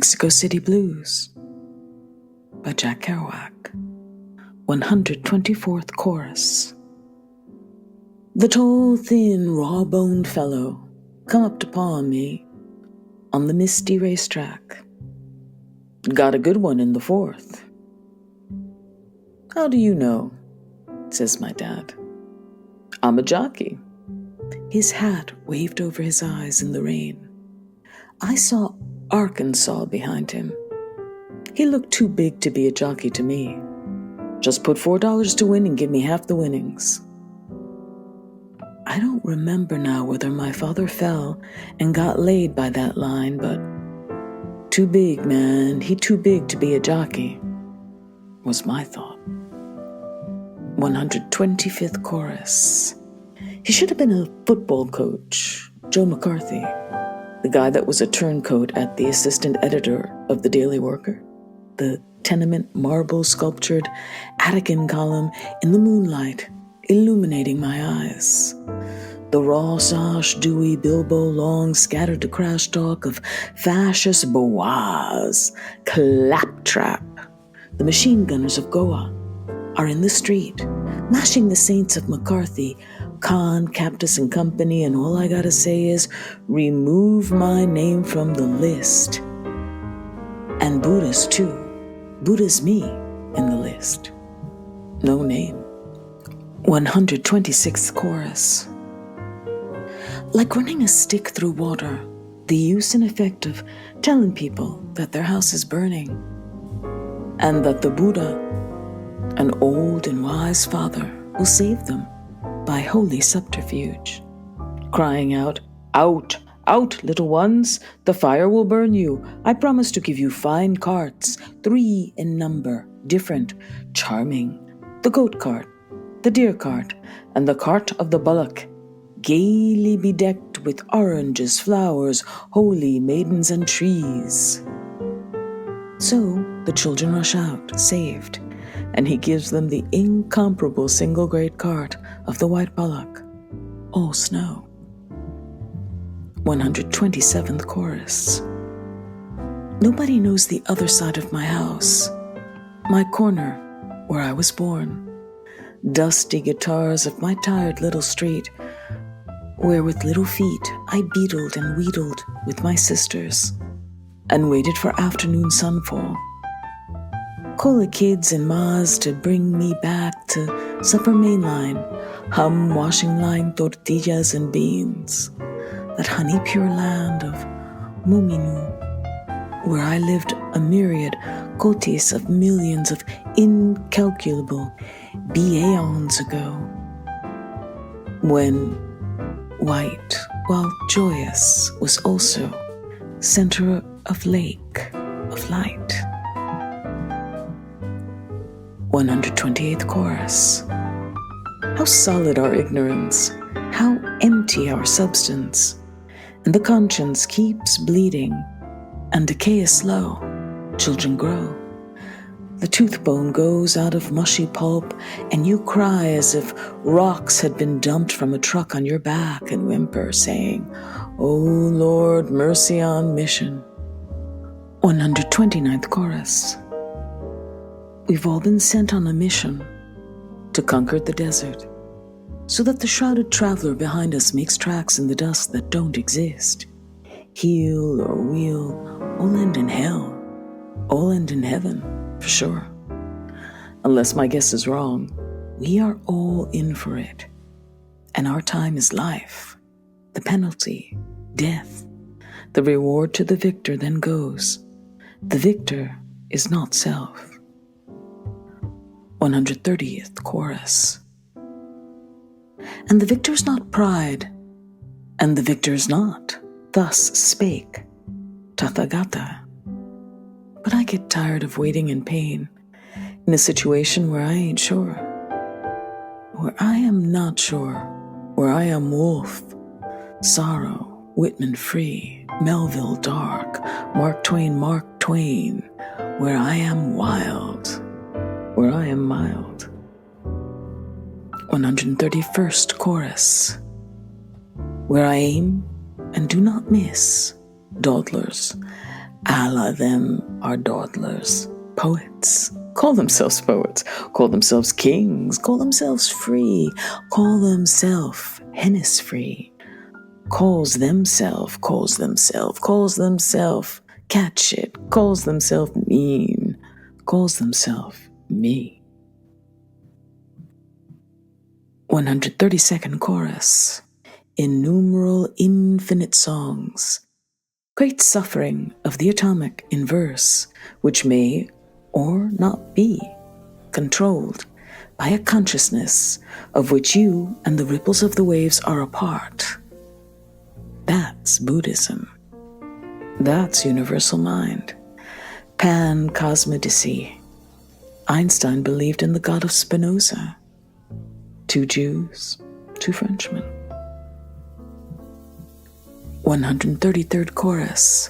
Mexico City Blues by Jack Kerouac. 124th Chorus. The tall, thin, raw-boned fellow come up to pawn me on the misty racetrack. Got a good one in the fourth. How do you know? Says my dad. I'm a jockey. His hat waved over his eyes in the rain. I saw Arkansas behind him. He looked too big to be a jockey to me. Just put $4 to win and give me half the winnings. I don't remember now whether my father fell and got laid by that line, but too big, man, he too big to be a jockey, was my thought. 125th Chorus. He should have been a football coach, Joe McCarthy, the guy that was a turncoat at the assistant editor of the Daily Worker, the tenement marble sculptured Attican column in the moonlight illuminating my eyes. The raw sash, dewy bilbo long scattered to crash talk of fascist boas, claptrap. The machine gunners of Goa are in the street, mashing the saints of McCarthy, Khan, Cactus and Company, and all I gotta say is, remove my name from the list. And Buddha's too. Buddha's me in the list. No name. 126th Chorus. Like running a stick through water, the use and effect of telling people that their house is burning, and that the Buddha, an old and wise father, will save them by holy subterfuge, crying out, "Out, out, little ones, the fire will burn you. I promise to give you fine carts, 3 in number, different, charming, the goat cart, the deer cart, and the cart of the bullock, gaily bedecked with oranges, flowers, holy maidens, and trees." So the children rush out, saved, and he gives them the incomparable single great cart of the white bullock, all snow. 127th Chorus. Nobody knows the other side of my house, my corner where I was born, dusty guitars of my tired little street, where with little feet I beetled and wheedled with my sisters and waited for afternoon sunfall. Cola kids and mas to bring me back to supper mainline, hum washing line tortillas and beans, that honey pure land of Muminu, where I lived a myriad cotis of millions of incalculable aeons ago, when white, while joyous, was also center of lake of light. 128th Chorus. How solid our ignorance, how empty our substance, and the conscience keeps bleeding, and decay is slow, children grow. The tooth bone goes out of mushy pulp, and you cry as if rocks had been dumped from a truck on your back and whimper, saying, "Oh Lord, mercy on mission." 129th Chorus. We've all been sent on a mission to conquer the desert, so that the shrouded traveler behind us makes tracks in the dust that don't exist. Heel or wheel, all end in hell, all end in heaven, for sure. Unless my guess is wrong, we are all in for it. And our time is life, the penalty, death. The reward to the victor then goes. The victor is not self. 130th Chorus. And the victor's not pride, and the victor's not, thus spake Tathagata. But I get tired of waiting in pain, in a situation where I ain't sure, where I am not sure, where I am Wolf, Sorrow, Whitman Free, Melville Dark, Mark Twain, where I am wild, where I am mild. 131st Chorus. Where I aim and do not miss, dawdlers, All of them are dawdlers, poets. Call themselves poets, call themselves kings, call themselves free, call themselves hennis free, calls themselves, cat shit, calls themselves mean, calls themselves me. 132nd chorus. Innumerable infinite songs, great suffering of the atomic in verse, which may or not be controlled by a consciousness of which you and the ripples of the waves are a part. That's Buddhism. That's universal mind. Pan-cosmodicy. Einstein believed in the God of Spinoza. 2 Jews, 2 Frenchmen. 133rd chorus.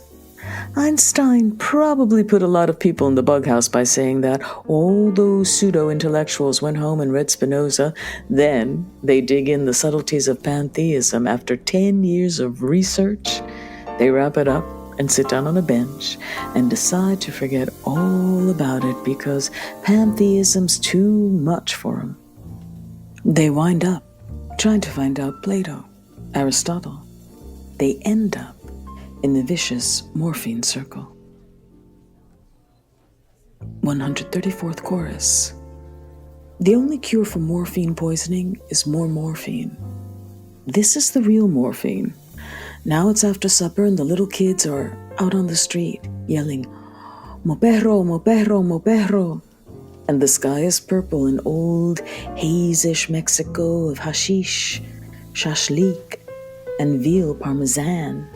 Einstein probably put a lot of people in the bug house by saying that all those pseudo-intellectuals went home and read Spinoza, then they dig in the subtleties of pantheism. After 10 years of research, they wrap it up and sit down on a bench and decide to forget all about it because pantheism's too much for them. They wind up trying to find out Plato, Aristotle. They end up in the vicious morphine circle. 134th chorus. The only cure for morphine poisoning is more morphine. This is the real morphine. Now it's after supper and the little kids are out on the street yelling, "Mo perro, mo perro, mo perro." And the sky is purple in old hazish Mexico of hashish, shashlik, and veal parmesan.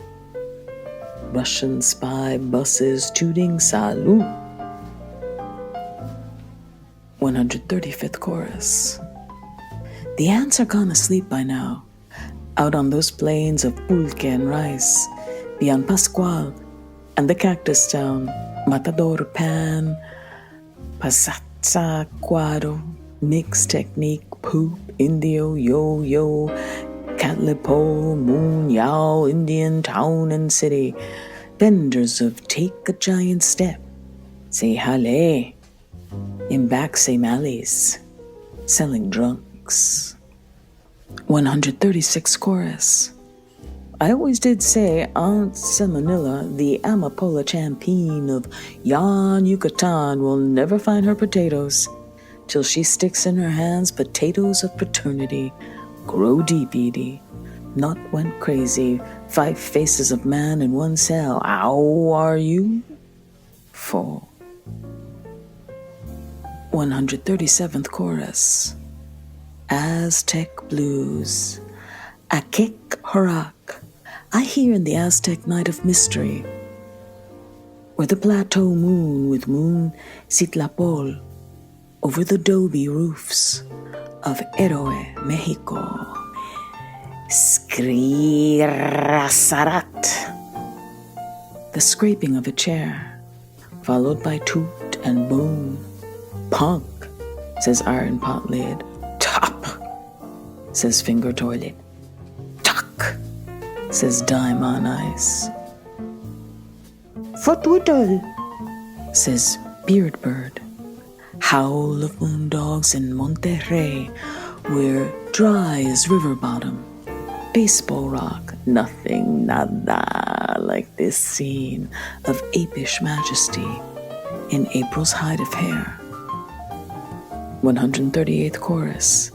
Russian spy buses tooting salute. 135th chorus. The ants are gone asleep by now, out on those plains of pulque and rice, beyond Pascual and the cactus town, Matador Pan, Pasatza Cuadro, mixed technique, poop, indio, yo-yo, Catlipo, Moon, Yao, Indian, town and city, vendors of take a giant step, say hale, in back say mallies, selling drunks. 136th chorus. I always did say Aunt Semanilla, the amapola champion of Yan Yucatan, will never find her potatoes till she sticks in her hands potatoes of paternity. Grow deep, Edie. Not went crazy. 5 faces of man in 1 cell. How are you? 4. 137th chorus. Aztec blues. Akek Harak. I hear in the Aztec night of mystery, where the plateau moon with moon Citlapol over the adobe roofs of Héroe, Mexico. Skrirasarat. The scraping of a chair, followed by toot and boom. Punk, says iron pot lid. Top, says finger toilet. Tuck, says dime on ice. Footwiddle, says beard bird. Howl of moondogs in Monterrey, where dry as river bottom. Baseball rock, nothing, nada, like this scene of apish majesty in April's height of hair. 138th chorus.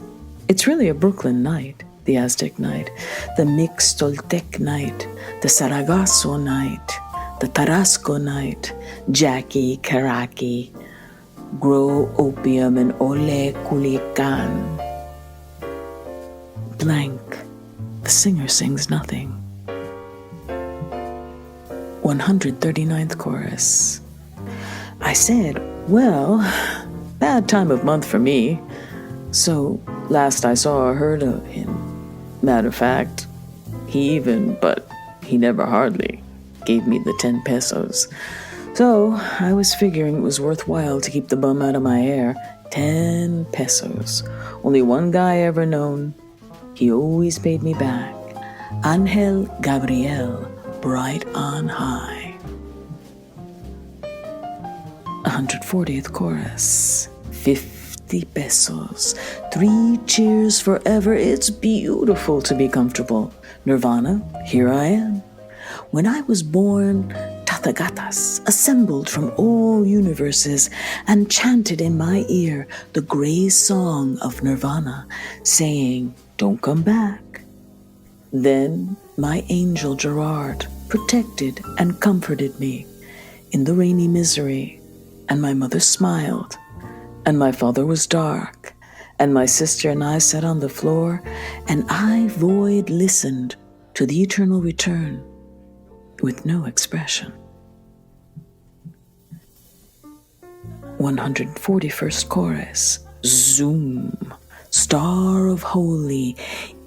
It's really a Brooklyn night, the Aztec night, the Mixtoltec night, the Saragasso night, the Tarasco night, Jackie, Karaki, grow opium in Ole Culiacan. Blank. The singer sings nothing. 139th chorus. I said, well, bad time of month for me. So last I saw or heard of him. Matter of fact, he never hardly gave me the 10 pesos. So I was figuring it was worthwhile to keep the bum out of my hair. 10 pesos. Only one guy ever known. He always paid me back. Angel Gabriel, bright on high. 140th chorus. 50 pesos. 3 cheers forever. It's beautiful to be comfortable. Nirvana, here I am. When I was born, Tathagatas assembled from all universes and chanted in my ear the gray song of Nirvana, saying, "Don't come back." Then my angel Gerard protected and comforted me in the rainy misery, and my mother smiled, and my father was dark, and my sister and I sat on the floor, and I, void, listened to the eternal return with no expression. 141st chorus. Zoom, star of holy,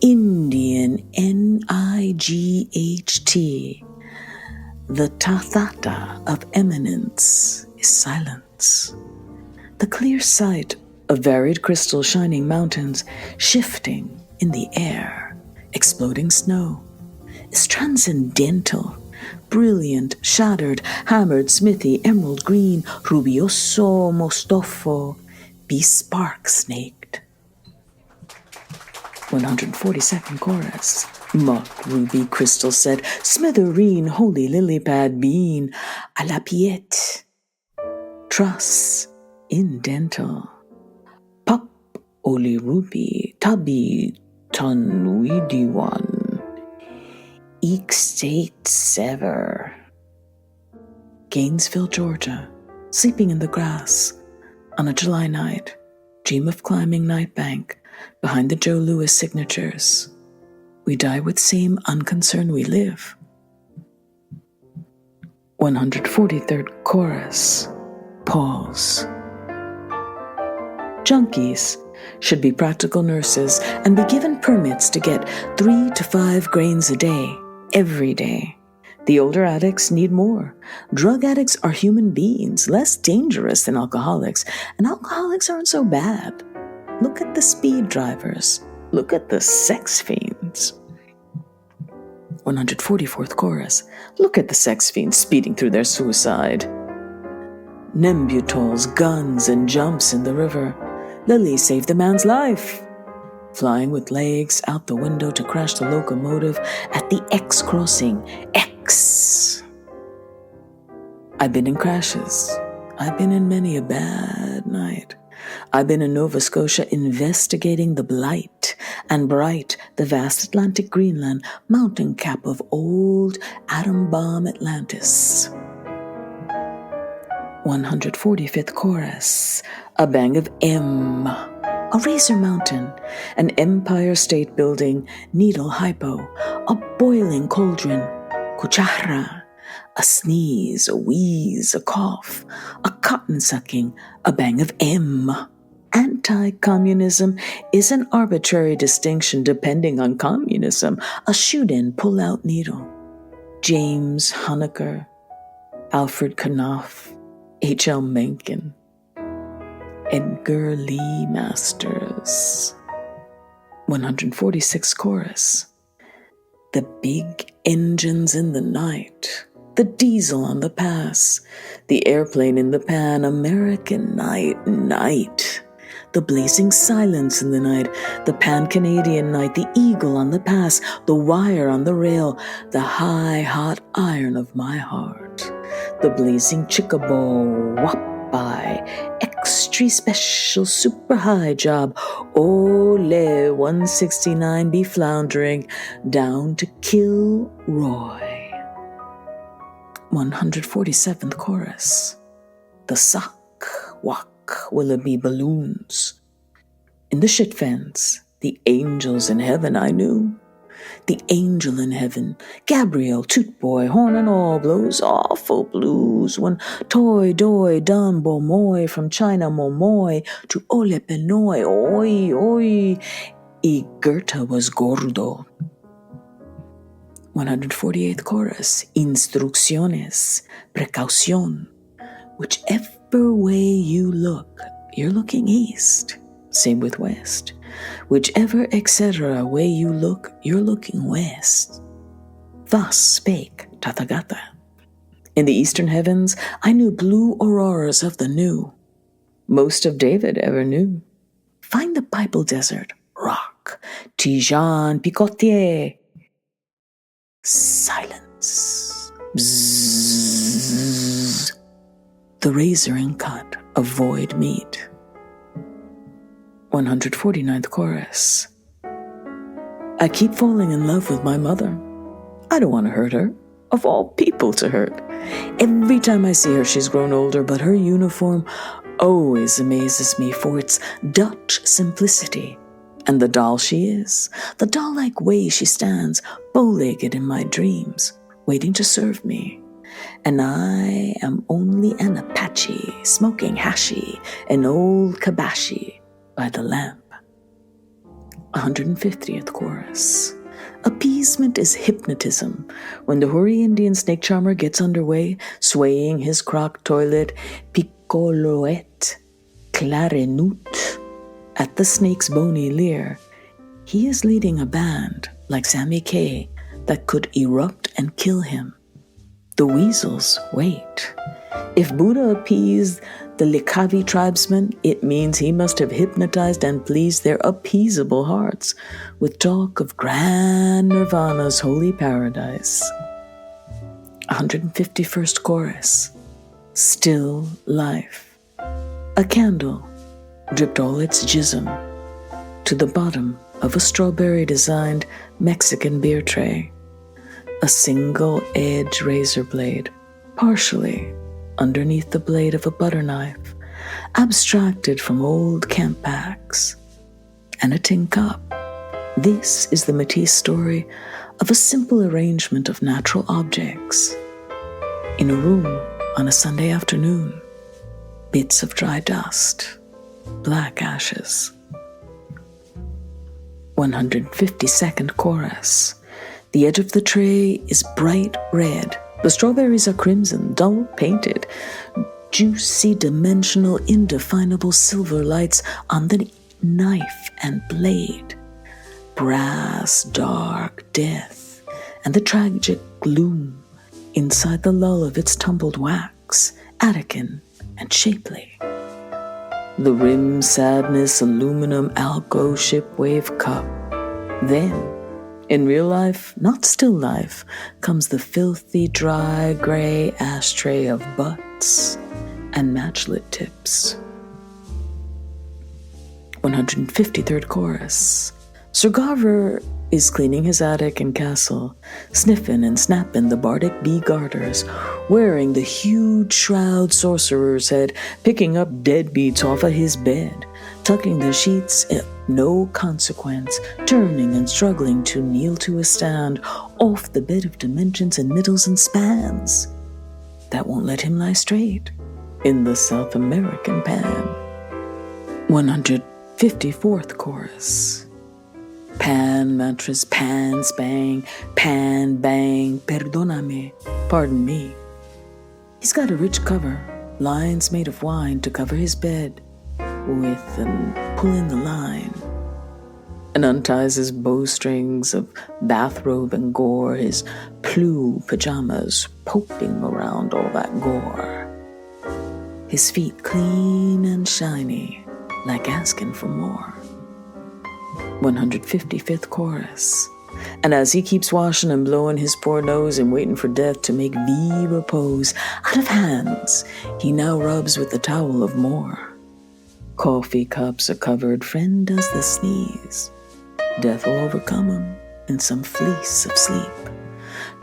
Indian, Night. The Tathata of eminence is silence. The clear sight of varied crystal shining mountains shifting in the air, exploding snow, is transcendental, brilliant, shattered, hammered, smithy, emerald green, rubioso, mostofo, bespark snaked. 142nd chorus. Muck, ruby, crystal set, smithereen, holy lily pad bean, a la piette, truss, indental, pop, oli ruby, tabi, tanwidiwan, State sever. Gainesville, Georgia, sleeping in the grass on a July night, dream of climbing night bank behind the Joe Louis signatures. We die with same unconcern we live. 143rd chorus. Pause. Junkies should be practical nurses and be given permits to get 3 to 5 grains a day, every day. The older addicts need more. Drug addicts are human beings, less dangerous than alcoholics, and alcoholics aren't so bad. Look at the speed drivers. Look at the sex fiends. 144th chorus. Look at the sex fiends speeding through their suicide. Nembutols, guns, and jumps in the river. Lily saved the man's life. Flying with legs out the window to crash the locomotive at the X crossing. X. I've been in crashes. I've been in many a bad night. I've been in Nova Scotia investigating the blight and bright, the vast Atlantic Greenland mountain cap of old atom bomb Atlantis. 145th chorus. A bang of M. A razor mountain, an Empire State Building, needle hypo, a boiling cauldron, cuchara, a sneeze, a wheeze, a cough, a cotton sucking, a bang of M. Anti-communism is an arbitrary distinction depending on communism, a shoot-in pull-out needle. James Honecker, Alfred Knopf, H.L. Mencken, Edgar Lee Masters. 146th chorus. The big engines in the night, the diesel on the pass, the airplane in the pan, American night. The blazing silence in the night, the pan-Canadian night, the eagle on the pass, the wire on the rail, the high, hot iron of my heart, the blazing chickaboo, whoop-by, extra special super high job, ole 169 be floundering down to Kilroy. 147th chorus. The sock, walk, Willoughby balloons. In the shit fence, the angels in heaven I knew. The angel in heaven, Gabriel, toot boy, horn and all, blows awful blues when toy, doy, done, bomoy, from China, momoy, to ole penoy, oi, oi, y Goethe was gordo. 148th chorus. Instrucciones, precaución. Whichever way you look, you're looking east. Same with west. Whichever, etc. way you look, you're looking west. Thus spake Tathagata. In the eastern heavens, I knew blue auroras of the new. Most of David ever knew. Find the Bible desert, rock, Tijan, Picotier. Silence. Bzzz. The razor and cut of void meat. 149th chorus. I keep falling in love with my mother. I don't want to hurt her. Of all people to hurt. Every time I see her, she's grown older, but her uniform always amazes me for its Dutch simplicity. And the doll she is, the doll-like way she stands, bow-legged in my dreams, waiting to serve me. And I am only an Apache, smoking hashi, an old kabashi by the lamp. 150th chorus. Appeasement is hypnotism. When the hoary Indian snake charmer gets underway, swaying his crock toilet, piccoloette, clarinut, at the snake's bony leer, he is leading a band, like Sammy Kaye, that could erupt and kill him. The weasels wait. If Buddha appeased the Likavi tribesmen, it means he must have hypnotized and pleased their appeasable hearts with talk of grand nirvana's holy paradise. 151st chorus. Still life. A candle dripped all its jism to the bottom of a strawberry-designed Mexican beer tray. A single-edged razor blade, partially underneath the blade of a butter knife, abstracted from old camp packs, and a tin cup. This is the Matisse story of a simple arrangement of natural objects. In a room on a Sunday afternoon, bits of dry dust, black ashes. 152nd chorus. The edge of the tray is bright red. The strawberries are crimson, dull painted, juicy, dimensional, indefinable silver lights on the knife and blade. Brass, dark death, and the tragic gloom inside the lull of its tumbled wax, Attican and shapely. The rim sadness, aluminum, alco, shipwave cup. Then, in real life, not still life, comes the filthy, dry, gray ashtray of butts and matchlit tips. 153rd chorus. Sir Garver is cleaning his attic and castle, sniffing and snapping the bardic bee garters, wearing the huge shroud sorcerer's head, picking up deadbeats off of his bed, tucking the sheets in no consequence, turning and struggling to kneel to a stand off the bed of dimensions and middles and spans that won't let him lie straight in the South American pan. 154th chorus. Pan, mattress, pan, spang, pan, bang, perdóname, pardon me. He's got a rich cover, lines made of wine to cover his bed with and pull in the line, and unties his bowstrings of bathrobe and gore, his blue pajamas poking around all that gore. His feet clean and shiny, like asking for more. 155th chorus. And as he keeps washing and blowing his poor nose and waiting for death to make thee repose out of hands, he now rubs with the towel of more. Coffee cups are covered, friend does the sneeze. Death will overcome him in some fleece of sleep.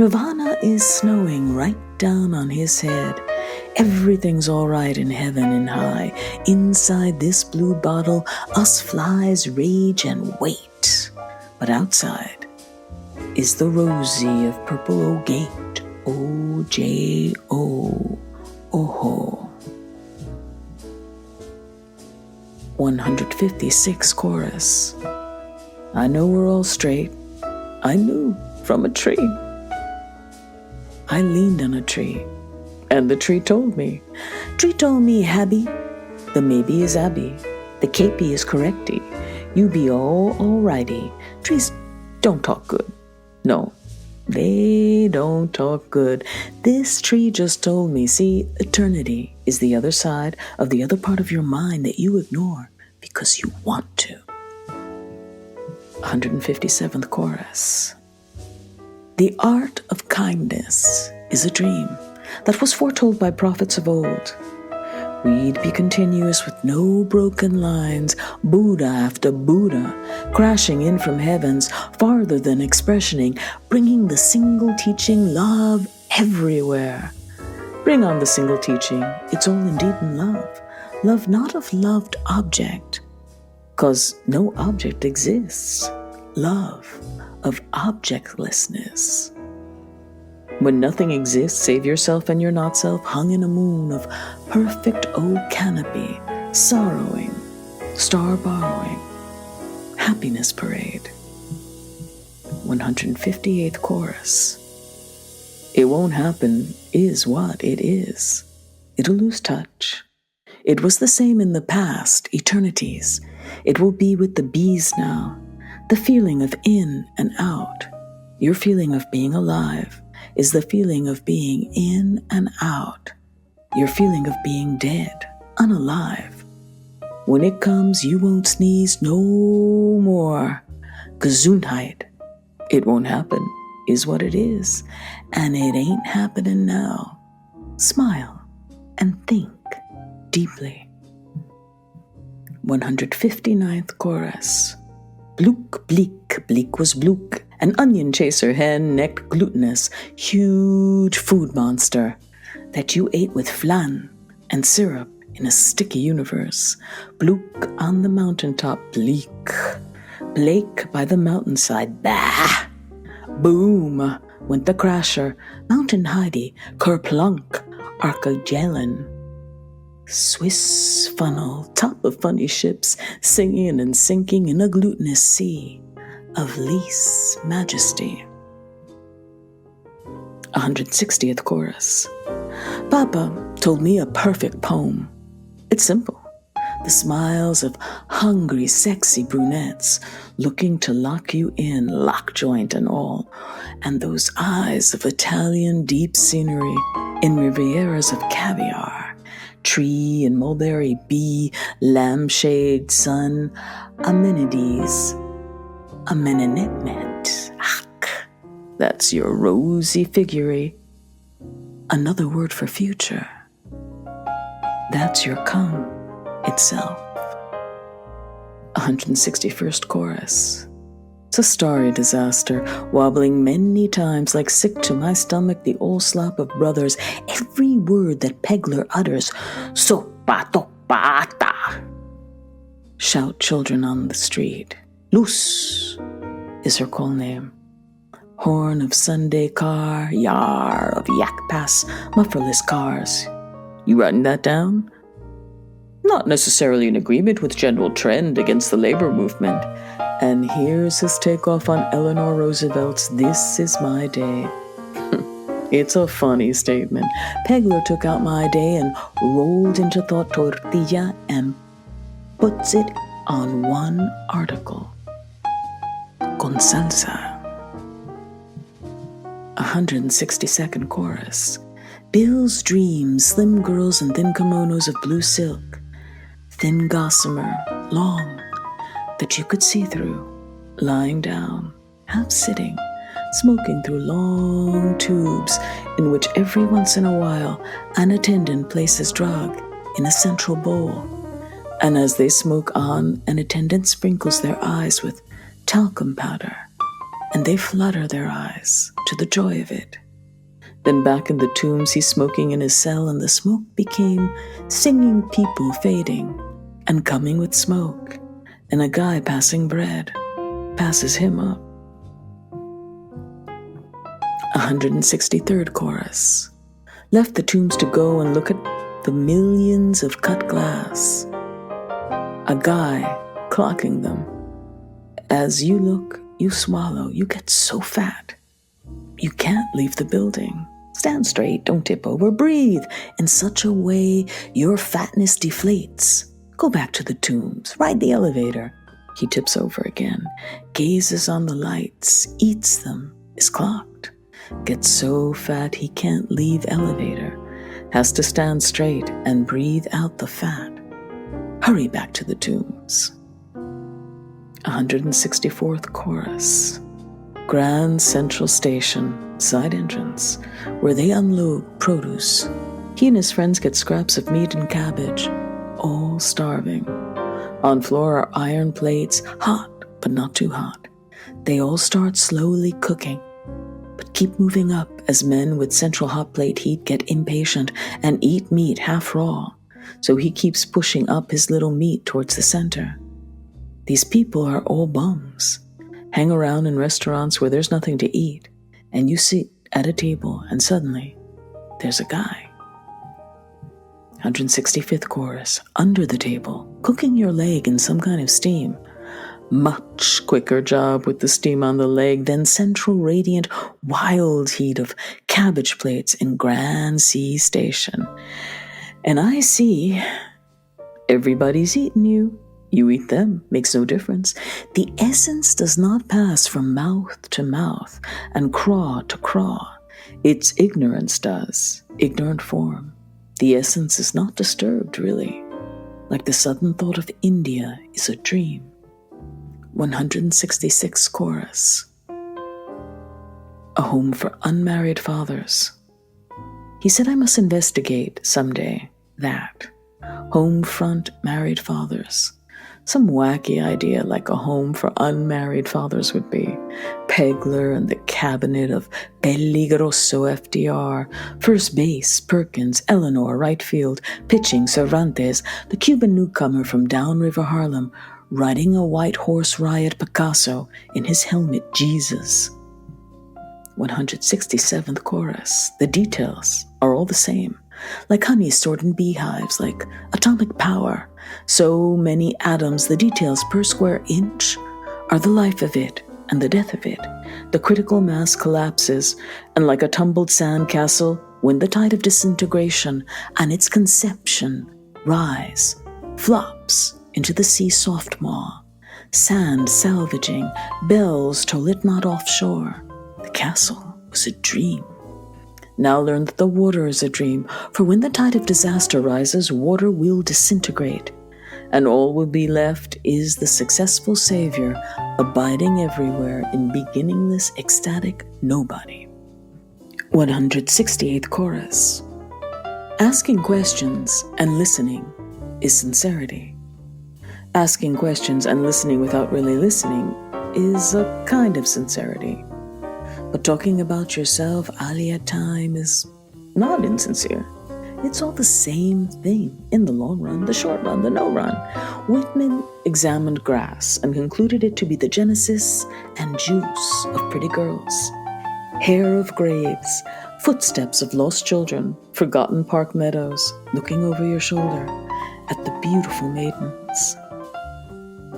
Nirvana is snowing right down on his head. Everything's all right in heaven and high. Inside this blue bottle, us flies rage and wait. But outside is the rosy of purple O-gate. O-J-O, oh-ho. 156 chorus. I know we're all straight. I knew from a tree. I leaned on a tree, and the tree told me. Tree told me, Habby, the maybe is Abby, the capey is correcty. You be all righty. Trees don't talk good. No, They don't talk good. This tree just told me, see, eternity is the other side of the other part of your mind that you ignore because you want to. 157th chorus. The art of kindness is a dream that was foretold by prophets of old. We'd be continuous with no broken lines, Buddha after Buddha, crashing in from heavens farther than expressioning, bringing the single teaching love everywhere. Bring on the single teaching, it's all indeed in love. Love not of loved object, 'cause no object exists. Love of objectlessness. When nothing exists save yourself and your not self, hung in a moon of perfect canopy, sorrowing, star borrowing, happiness parade. 158th chorus. It won't happen is what it is. It'll lose touch. It was the same in the past, eternities. It will be with the bees now. The feeling of in and out. Your feeling of being alive is the feeling of being in and out. Your feeling of being dead, unalive. When it comes, you won't sneeze no more. Gesundheit. It won't happen, is what it is. And it ain't happening now. Smile and think deeply. 159th chorus. Blook, bleak, bleak was blook. An onion chaser, hen-necked, glutinous, huge food monster that you ate with flan and syrup in a sticky universe. Blook on the mountaintop, bleak. Blake by the mountainside, bah! Boom went the crasher, Mountain Heidi, kerplunk, Archegelen. Swiss funnel, top of funny ships, singing and sinking in a glutinous sea of lease majesty. 160th chorus. Papa told me a perfect poem. It's simple. The smiles of hungry, sexy brunettes looking to lock you in, lock joint and all, and those eyes of Italian deep scenery in Rivieras of caviar, tree and mulberry bee, lampshade, sun, amenities, a menenetmet. That's your rosy figure. Another word for future. That's your come itself. 161st chorus. It's a starry disaster, wobbling many times like sick to my stomach, the old slop of brothers, every word that Pegler utters, sopatopata. Shout children on the street. Luce is her call name. Horn of Sunday car, yar of yak pass, mufflerless cars. You writing that down? Not necessarily in agreement with general trend against the labor movement. And here's his takeoff on Eleanor Roosevelt's "This is my day." It's a funny statement. Pegler took out my day and rolled into thought tortilla and puts it on one article. Con salsa. 162nd chorus. Bill's dreams, slim girls in thin kimonos of blue silk, thin gossamer, long, that you could see through, lying down, half sitting, smoking through long tubes in which every once in a while an attendant places drug in a central bowl, and as they smoke on, an attendant sprinkles their eyes with talcum powder, and they flutter their eyes to the joy of it. Then back in the tombs he's smoking in his cell, and the smoke became singing people fading and coming with smoke, and a guy passing bread passes him up. 163rd chorus. Left the tombs to go and look at the millions of cut glass. A guy clocking them. As you look, you swallow, you get so fat. You can't leave the building. Stand straight, don't tip over, breathe in such a way your fatness deflates. Go back to the tombs, ride the elevator. He tips over again, gazes on the lights, eats them, is clocked. gets so fat he can't leave elevator, has to stand straight and breathe out the fat. Hurry back to the tombs. 164th Chorus. Grand Central Station, side entrance, where they unload produce. He and his friends get scraps of meat and cabbage, all starving. On floor are iron plates, hot, but not too hot. They all start slowly cooking, but keep moving up as men with central hot plate heat get impatient and eat meat half raw, so he keeps pushing up his little meat towards the center. These people are all bums, hang around in restaurants where there's nothing to eat, and you sit at a table and suddenly there's a guy. 165th Chorus. Under the table, cooking your leg in some kind of steam. Much quicker job with the steam on the leg than central radiant wild heat of cabbage plates in Grand Sea Station. And I see everybody's eating you. You eat them, makes no difference. The essence does not pass from mouth to mouth and craw to craw. Its ignorance does, ignorant form. The essence is not disturbed, really, like the sudden thought of India is a dream. 166th Chorus. A home for unmarried fathers. He said I must investigate someday that. Home front married fathers. Some wacky idea like a home for unmarried fathers would be. Pegler and the cabinet of Peligroso FDR, first base, Perkins, Eleanor, right field, pitching, Cervantes, the Cuban newcomer from downriver Harlem, riding a white horse riot Picasso, in his helmet Jesus. 167th Chorus. The details are all the same. Like honey stored in beehives, like atomic power. So many atoms, the details per square inch are the life of it and the death of it. The critical mass collapses, and like a tumbled sand castle, when the tide of disintegration and its conception rise, flops into the sea soft maw. Sand salvaging, bells toll it not offshore. The castle was a dream. Now learn that the water is a dream, for when the tide of disaster rises, water will disintegrate, and all will be left is the successful Savior, abiding everywhere in beginningless, ecstatic nobody. 168th Chorus. Asking questions and listening is sincerity. Asking questions and listening without really listening is a kind of sincerity. But talking about yourself alia time is not insincere. It's all the same thing in the long run, the short run, the no run. Whitman examined grass and concluded it to be the genesis and juice of pretty girls. Hair of graves, footsteps of lost children, forgotten park meadows, looking over your shoulder at the beautiful maidens.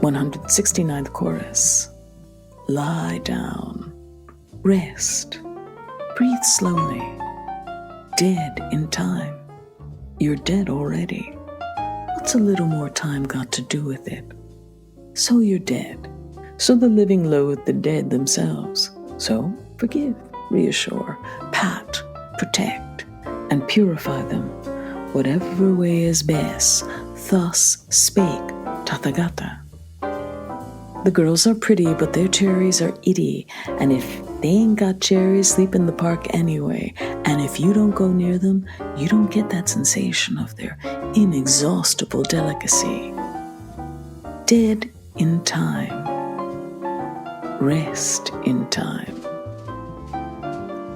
169th Chorus. Lie down. Rest. Breathe slowly. Dead in time. You're dead already. What's a little more time got to do with it? So you're dead. So the living loathe the dead themselves. So forgive, reassure, pat, protect, and purify them. Whatever way is best. Thus spake Tathagata. The girls are pretty, but their cherries are itty, and if they ain't got cherries, sleep in the park anyway, and if you don't go near them, you don't get that sensation of their inexhaustible delicacy. Dead in time. Rest in time.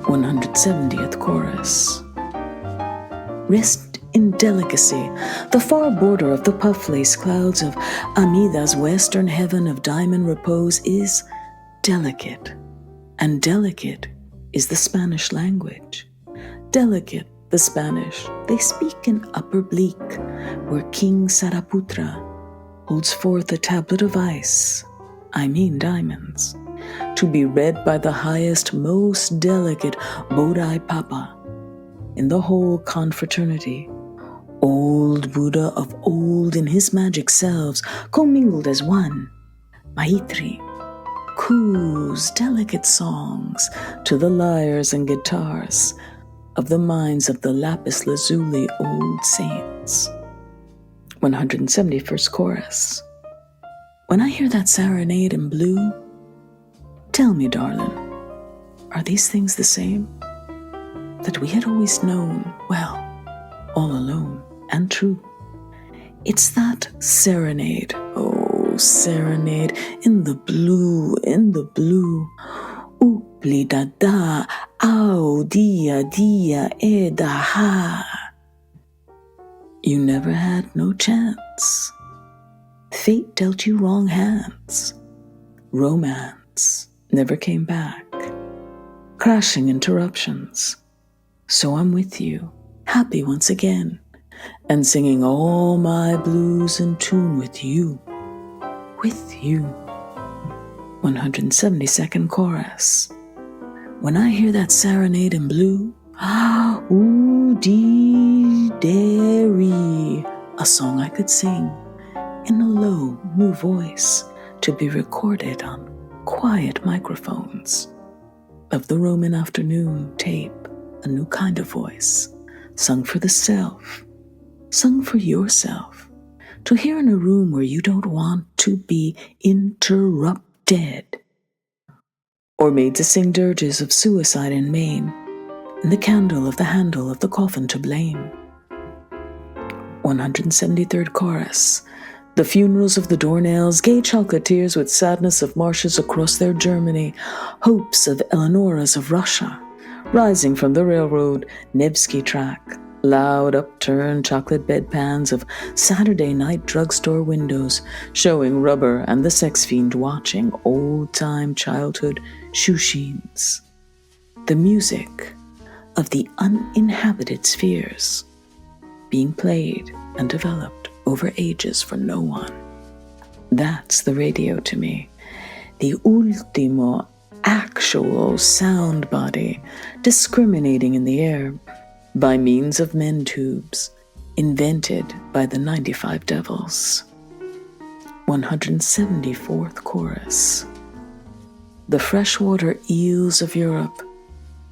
170th Chorus. Rest in delicacy, the far border of the puff-lace clouds of Amida's western heaven of diamond repose is delicate, and delicate is the Spanish language. Delicate, the Spanish, they speak in Upper Bleak, where King Saraputra holds forth a tablet of ice, I mean diamonds, to be read by the highest, most delicate Bodhi Papa in the whole confraternity. Old Buddha of old in his magic selves, commingled as one, Maitri, coos delicate songs to the lyres and guitars of the minds of the lapis lazuli old saints. 171st chorus. When I hear that serenade in blue, tell me, darling, are these things the same? That we had always known, well, all alone and true. It's that serenade, oh, serenade in the blue, in the blue. Oopli da da, ow, dia, dia, e da ha. You never had no chance. Fate dealt you wrong hands. Romance never came back. Crashing interruptions. So I'm with you, happy once again, and singing all my blues in tune with you. With you. 172nd chorus. When I hear that serenade in blue, ooh dee dairy, a song I could sing in a low new voice to be recorded on quiet microphones of the Roman afternoon tape, a new kind of voice, sung for the self, sung for yourself, to hear in a room where you don't want to be interrupted, or made to sing dirges of suicide in Maine, and the candle of the handle of the coffin to blame. 173rd chorus. The funerals of the doornails, gay chocolatiers with sadness of marshes across their Germany, hopes of Eleonoras of Russia, rising from the railroad Nevsky track, loud upturned chocolate bedpans of Saturday night drugstore windows, showing rubber and the sex fiend watching old-time childhood shoeshines. The music of the uninhabited spheres, being played and developed over ages for no one. That's the radio to me. The ultimo actual sound body discriminating in the air by means of men tubes invented by the 95 devils. 174th chorus. The freshwater eels of Europe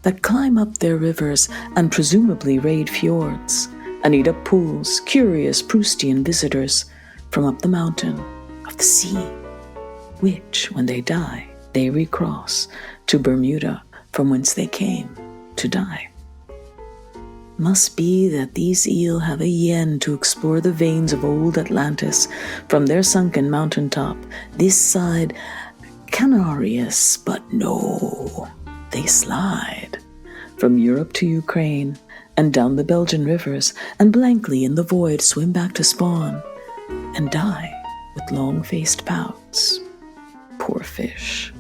that climb up their rivers and presumably raid fjords and eat up pools, curious Proustian visitors from up the mountain of the sea, which, when they die, they recross to Bermuda, from whence they came to die. Must be that these eel have a yen to explore the veins of old Atlantis from their sunken mountaintop, this side Canarius, but no, they slide from Europe to Ukraine and down the Belgian rivers, and blankly in the void swim back to spawn, and die with long-faced pouts. Poor fish.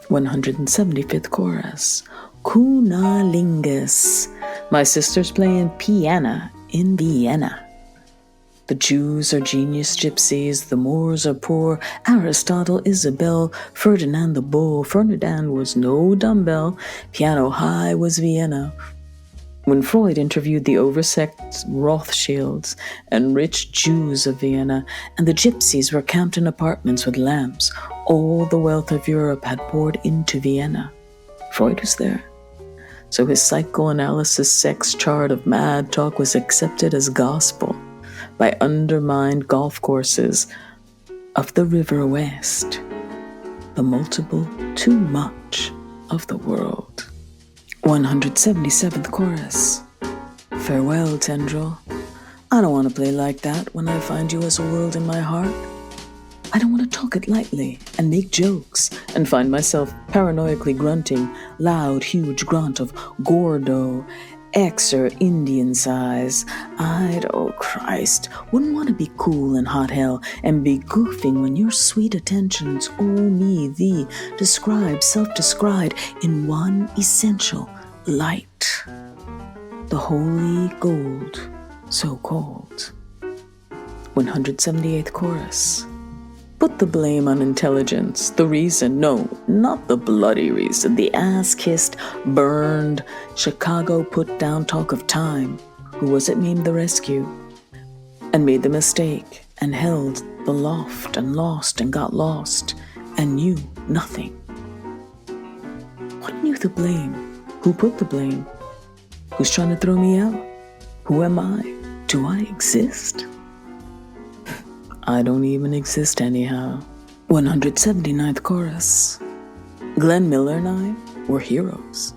175th chorus. Cunnilingus. My sister's playing piano in Vienna. The Jews are genius gypsies, the Moors are poor, Aristotle, Isabel, Ferdinand the Bull. Ferdinand was no dumbbell, piano high was Vienna. When Freud interviewed the oversexed Rothschilds and rich Jews of Vienna, and the gypsies were camped in apartments with lamps, all the wealth of Europe had poured into Vienna. Freud was there. So his psychoanalysis sex chart of mad talk was accepted as gospel by undermined golf courses of the River West, the multiple too much of the world. 177th chorus. Farewell, tendril. I don't want to play like that when I find you as a world in my heart. I don't want to talk it lightly and make jokes and find myself paranoically grunting loud, huge grunt of Gordo, Xer Indian size. Oh Christ, wouldn't want to be cool in hot hell and be goofing when your sweet attentions, oh me, thee, describe, self-described in one essential light. The holy gold, so called. 178th chorus. Put the blame on intelligence, the reason, no, not the bloody reason, the ass-kissed, burned, Chicago put-down talk of time. Who was it named the rescue? And made the mistake, and held the loft, and lost, and got lost, and knew nothing. What knew the blame? Who put the blame? Who's trying to throw me out? Who am I? Do I exist? I don't even exist anyhow. 179th chorus. Glenn Miller and I were heroes.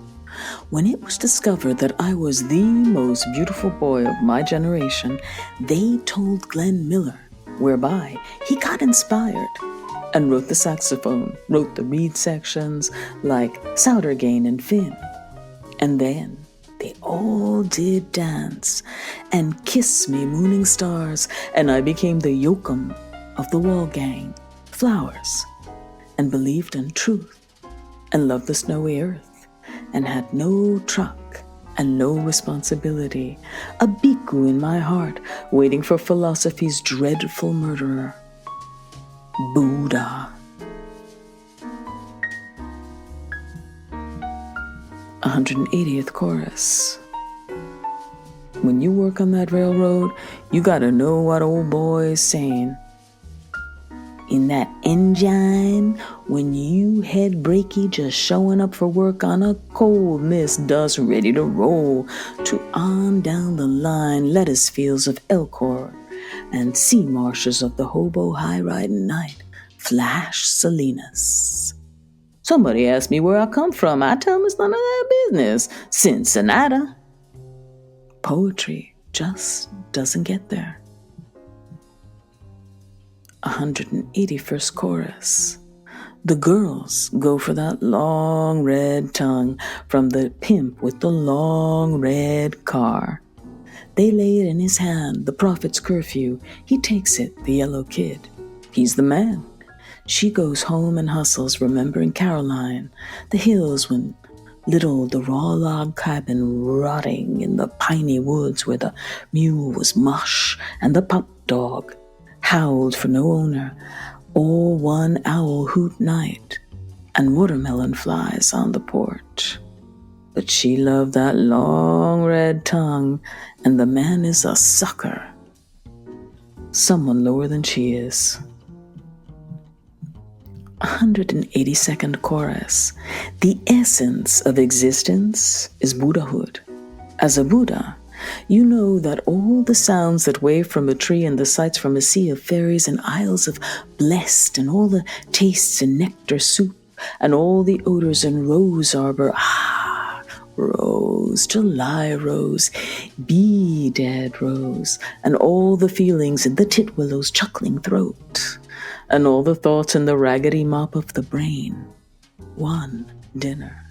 When it was discovered that I was the most beautiful boy of my generation, they told Glenn Miller, whereby he got inspired and wrote the saxophone, wrote the reed sections like Soudergain and Finn. And then they all did dance and kiss me mooning stars, and I became the yokum of the wall gang, flowers, and believed in truth and loved the snowy earth and had no truck and no responsibility, a bhikkhu in my heart waiting for philosophy's dreadful murderer, Buddha. 180th chorus. When you work on that railroad, you gotta know what old boy is saying. In that engine, when you head breaky, just showing up for work on a cold mist dust, ready to roll to on down the line, lettuce fields of Elkhor and sea marshes of the hobo high riding night, flash Salinas. Somebody asked me where I come from. I tell them it's none of their business. Cincinnati. Poetry just doesn't get there. 181st chorus. The girls go for that long red tongue from the pimp with the long red car. They lay it in his hand, the prophet's curfew. He takes it, the yellow kid. He's the man. She goes home and hustles, remembering Caroline, the hills when little the raw log cabin rotting in the piney woods where the mule was mush and the pup dog howled for no owner, all one owl hoot night, and watermelon flies on the porch. But she loved that long red tongue, and the man is a sucker. Someone lower than she is. 182nd chorus. The essence of existence is Buddhahood. As a Buddha, you know that all the sounds that wave from a tree and the sights from a sea of fairies and isles of blessed and all the tastes in nectar soup and all the odors in rose arbor, rose, July rose, be dead rose, and all the feelings in the titwillow's chuckling throat, and all the thoughts in the raggedy mop of the brain. One dinner.